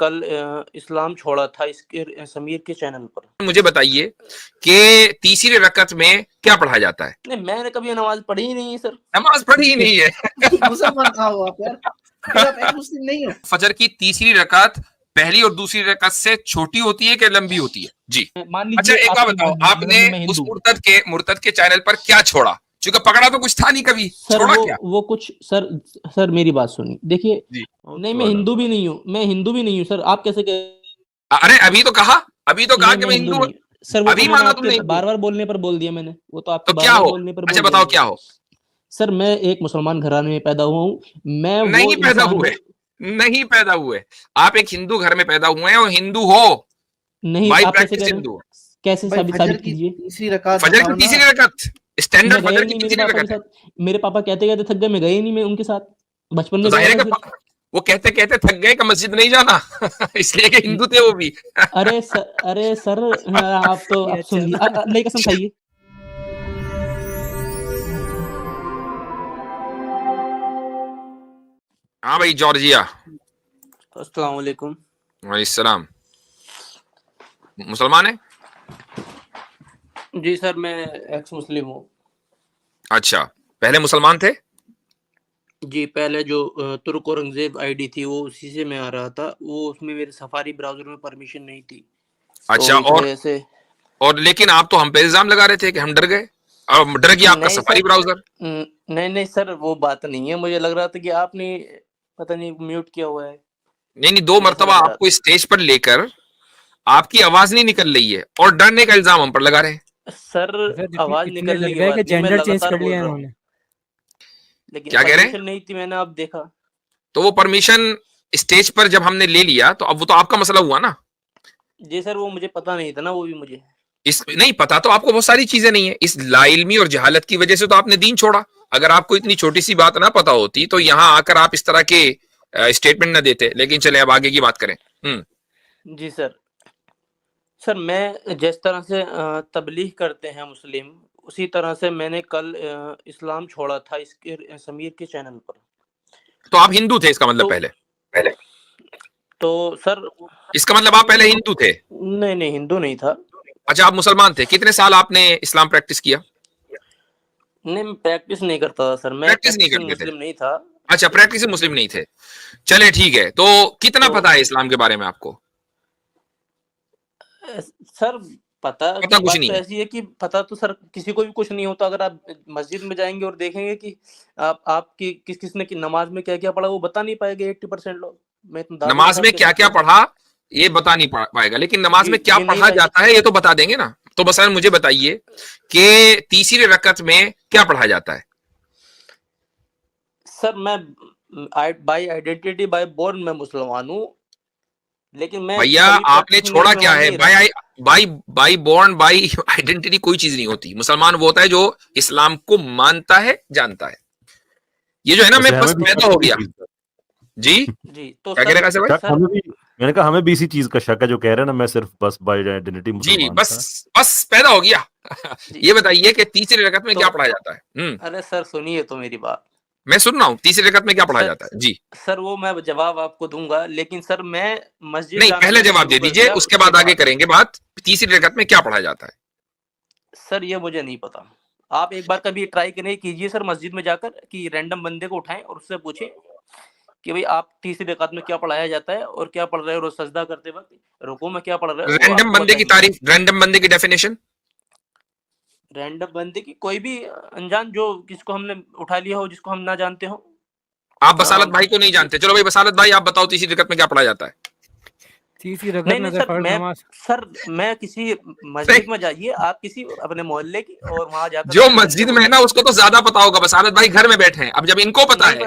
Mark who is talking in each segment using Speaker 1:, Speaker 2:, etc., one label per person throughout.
Speaker 1: کل اسلام چھوڑا تھا اس کے سمیر کے چینل پر.
Speaker 2: مجھے بتائیے کہ تیسری رکعت میں کیا پڑھا جاتا ہے؟
Speaker 1: نہیں، میں نے کبھی نماز پڑھی ہی نہیں ہے سر.
Speaker 2: نماز پڑھی ہی نہیں ہے.
Speaker 3: مسلمان کہاں ہو آپ یار؟ آپ ایک مسلم نہیں ہو.
Speaker 2: فجر کی تیسری رکعت پہلی اور دوسری رکعت سے چھوٹی ہوتی ہے کہ لمبی ہوتی ہے؟ جی اچھا ایک بات بتاؤ، آپ نے اس مرتد کے چینل پر کیا چھوڑا؟ چونکہ پکڑا تو کچھ تھا نہیں کبھی، چھوڑا کیا؟
Speaker 1: وہ کچھ سر میری بات سنی دیکھیے. نہیں، میں ہندو بھی نہیں ہوں سر. آپ کیسے کہ
Speaker 2: ارے ابھی تو کہا کہ میں ہندو ہوں
Speaker 1: سر. وہ
Speaker 2: ابھی مانا تم نے
Speaker 1: بار بار بولنے پر بول دیا میں نے. وہ تو آپ
Speaker 2: تو
Speaker 1: بار
Speaker 2: کیا
Speaker 1: بار
Speaker 2: ہو؟
Speaker 1: بولنے پر
Speaker 2: اچھا بتاؤ کیا ہو؟
Speaker 1: سر میں ایک مسلمان گھرانے میں پیدا ہوا ہوں. میں
Speaker 2: نہیں پیدا ہوئے. آپ ایک ہندو گھر میں پیدا ہوئے ہیں اور ہندو ہو
Speaker 1: نہیں.
Speaker 2: بائی
Speaker 1: آپ کیسے
Speaker 2: پریکٹس
Speaker 1: کہہ رہے
Speaker 2: ہندو.
Speaker 1: ہیں؟ کیسے ثابت کیجیے؟
Speaker 2: فجر کی تیسری رکعت اسٹینڈرڈ فجر کی تیسری رکعت ہے.
Speaker 1: میرے پاپا کہتے تھک گئے، میں گئے نہیں. میں ان کے ساتھ بچپن میں
Speaker 2: ظاہر
Speaker 1: گیا
Speaker 2: ہے
Speaker 1: تھا.
Speaker 2: کہ وہ کہتے تھک گئے کہ مسجد نہیں جانا اس لیے کہ ہندو تھے وہ بھی.
Speaker 1: ارے سر آپ تو آپ سن لیجیے. اللہ کی قسم کھائیے.
Speaker 2: ہاں بھائی جارجیا.
Speaker 1: السلام علیکم.
Speaker 2: وعلیکم السلام. مسلمان ہیں؟
Speaker 1: جی سر میں ایکس مسلم ہوں.
Speaker 2: اچھا پہلے مسلمان تھے؟
Speaker 1: جی پہلے جو ترک اورنگزیب آئی ڈی تھی وہ اسی سے میں آ رہا تھا. وہ اس میں میرے سفاری براؤزر میں پرمیشن نہیں تھی.
Speaker 2: اچھا اور لیکن آپ تو ہم پہ الزام لگا رہے تھے کہ ہم ڈر گئے اور ڈر گیا آپ کا سفاری براؤزر.
Speaker 1: نہیں سر وہ بات نہیں ہے. مجھے لگ رہا تھا کہ آپ نے پتہ نہیں میوٹ کیا ہوا ہے.
Speaker 2: نہیں 2 مرتبہ آپ کو اسٹیج پر لے کر آپ کی آواز نہیں نکل رہی ہے اور ڈرنے کا الزام ہم پر لگا رہے ہیں.
Speaker 1: سر آواز نکلنے کی بات نہیں، میں لگاتار بول رہا ہوں. لیکن
Speaker 2: کیا کہہ رہے ہیں؟
Speaker 1: پرمیشن نہیں تھی، میں نے اب دیکھا.
Speaker 2: تو وہ پرمیشن اسٹیج پر جب ہم نے لے لیا تو اب وہ تو آپ کا مسئلہ ہوا نا.
Speaker 1: جی سر وہ مجھے پتا نہیں تھا نا. وہ بھی مجھے
Speaker 2: نہیں پتا تو آپ کو بہت ساری چیزیں نہیں ہے. اس لا علمی اور جہالت کی وجہ سے تو آپ نے دین چھوڑا. اگر آپ کو اتنی چھوٹی سی بات نہ پتا ہوتی تو یہاں آ کر آپ اس طرح کے اسٹیٹمنٹ نہ دیتے. لیکن چلے اب آگے کی بات کریں.
Speaker 1: جی سر میں جس طرح سے تبلیغ کرتے ہیں مسلم، اسی طرح سے میں نے کل اسلام چھوڑا تھا اس کے سمیر کے چینل پر.
Speaker 2: تو آپ ہندو تھے اس کا مطلب؟ پہلے
Speaker 1: تو سر
Speaker 2: اس کا مطلب آپ پہلے ہندو تھے؟
Speaker 1: نہیں ہندو نہیں تھا.
Speaker 2: اچھا آپ مسلمان تھے. کتنے سال آپ نے اسلام پریکٹس کیا؟
Speaker 1: نہیں میں پریکٹس نہیں کرتا تھا سر. میں
Speaker 2: پریکٹس نہیں کرتے تھے؟
Speaker 1: مسلم نہیں تھا.
Speaker 2: اچھا پریکٹس مسلم نہیں تھے. چلے ٹھیک ہے. تو کتنا پتا ہے اسلام کے بارے میں آپ کو؟
Speaker 1: سر پتہ کی
Speaker 2: کچھ
Speaker 1: بات
Speaker 2: نہیں
Speaker 1: تو
Speaker 2: ہے.
Speaker 1: ایسی ہے کہ پتہ تو سر کسی کو بھی کچھ نہیں ہوتا. اگر آپ مسجد میں جائیں گے اور دیکھیں گے کہ آپ کی کس نے نماز میں کیا پڑھا وہ بتا نہیں پائے گا 80% لوگ.
Speaker 2: نماز میں کیا پڑھا یہ بتا نہیں پائے گا، لیکن نماز میں کیا پڑھا جاتا ہے یہ تو بتا دیں گے نا. تو بس مجھے بتائیے کہ تیسری رکعت میں کیا پڑھا جاتا ہے؟
Speaker 1: سر میں بائی آئیڈینٹی بائی بورن میں مسلمان ہوں، لیکن میں
Speaker 2: بھیا آپ نے چھوڑا کیا ہے؟ بائی بورن بائی آئیڈینٹی کوئی چیز نہیں ہوتی. مسلمان وہ ہوتا ہے جو اسلام کو مانتا ہے جانتا ہے. یہ جو ہے نا میں بس پیدا ہو گیا. جی
Speaker 1: تو
Speaker 2: کیا کہہ رہے ہیں؟
Speaker 4: میں نے کہا ہمیں بھی اسی چیز کا شک ہے جو کہہ رہے ہیں نا میں صرف بس بائی آئیڈینٹی مسلمان تھا.
Speaker 2: بس پیدا ہو گیا. یہ بتائیے کہ تیسری رکعت میں کیا پڑھا جاتا ہے؟
Speaker 1: ارے سر سنیے تو میری بات.
Speaker 2: میں سن رہا ہوں. تیسری رکعت میں کیا پڑھا جاتا ہے؟ جی
Speaker 1: سر وہ میں جواب آپ کو دوں گا، لیکن سر میں مسجد
Speaker 2: نہیں پہلے جواب دے دیجئے اس کے بعد آگے کریں گے بات. تیسری رکعت میں کیا پڑھا جاتا ہے؟
Speaker 1: سر یہ مجھے نہیں پتا. آپ ایک بار کبھی ٹرائی کریں کیجئے سر مسجد میں جا کر کہ رینڈم بندے کو اٹھائیں اور اس سے پوچھیں کہ بھئی آپ تیسری رکعت میں کیا پڑھایا جاتا ہے اور کیا پڑھ رہے ہو سجدہ کرتے وقت، رکوع میں کیا پڑھ رہے ہو.
Speaker 2: رینڈم بندے کی تعریف، رینڈم بندے کی ڈیفینیشن.
Speaker 1: رینڈم بندے کی کوئی بھی انجان جو جس کو ہم نے اٹھا لیا ہو، جس کو ہم نہ جانتے ہوں.
Speaker 2: آپ بصالت بھائی کو نہیں جانتے. چلو بھائی بصالت بھائی آپ بتاؤ تیسری رکعت میں کیا پڑھا جاتا ہے؟
Speaker 1: سر میں کسی مسجد میں جائیے آپ کسی اپنے محلے کی اور وہاں جا کر
Speaker 2: جو مسجد میں ہے نا اس کو تو زیادہ پتا ہوگا. بصالت بھائی گھر میں بیٹھے ہیں. اب جب ان کو پتا ہے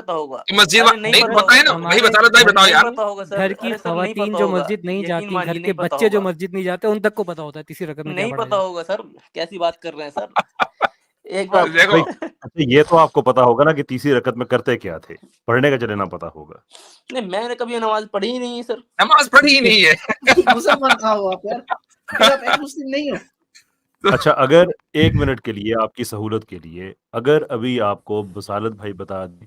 Speaker 2: مسجد نہیں پتا ہے نا. نہیں بصالت بھائی بتاؤ یار.
Speaker 5: گھر کی خواتین جو مسجد نہیں جاتی، گھر کے بچے جو مسجد نہیں جاتے ان تک کو پتا ہوتا ہے تیسری رکعت میں
Speaker 1: نہیں پتا ہوگا. سر کیسی بات کر رہے ہیں سر. ایک
Speaker 4: بات یہ تو آپ کو پتا ہوگا نا کہ تیسری رکعت میں کرتے کیا تھے، پڑھنے کا چلے نہ پتا ہوگا.
Speaker 1: نہیں میں نے کبھی نماز پڑھی ہی نہیں ہے سر.
Speaker 2: نماز پڑھی ہی نہیں ہے.
Speaker 3: مسلمان کہاں ہو آپ یار؟ آپ ایک مسلم نہیں ہو.
Speaker 4: اچھا اگر 1 منٹ کے لیے آپ کی سہولت کے لیے اگر ابھی آپ کو بصالت بھائی بتا دیں